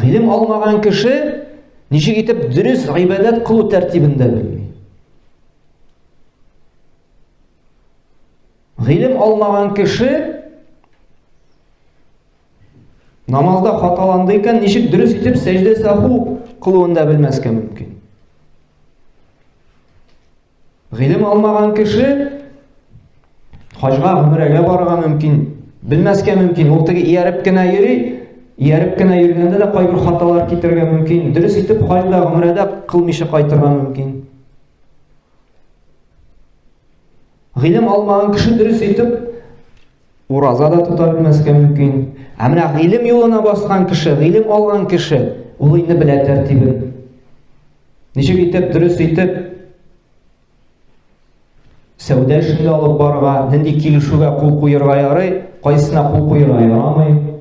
Гыйлем алмаган кеше ничек итеп дөрес гыйбадат кылу тәртибен дә белми. Гыйлем алмаган кеше намазда хаталанды икән, ничек дөрес итеп сәҗдә саху кылуын да белмәскә мөмкин. Гыйлем алмаган кеше хаҗга, гомрәгә барырга мөмкин, белмәскә мөмкин. Ул теге ияреп кенә йөри, ияреп кенә йөргәндә дә кайбер хаталар китергә мөмкин. Дөрес итеп хаҗда, гомрәдә кылмыйча кайтырга мөмкин. Гыйлем алмаган кеше дөрес итеп ураза да тута белмәскә мөмкин. Ә менә гыйлем юлына баскан кеше, гыйлем алган кеше, ул инде белә тәртибен. Ничек итеп дөрес итеп сәүдә эшендә алып барырга, нинди килешүгә кул куярга ярый, кайсына кул куярга ярамый.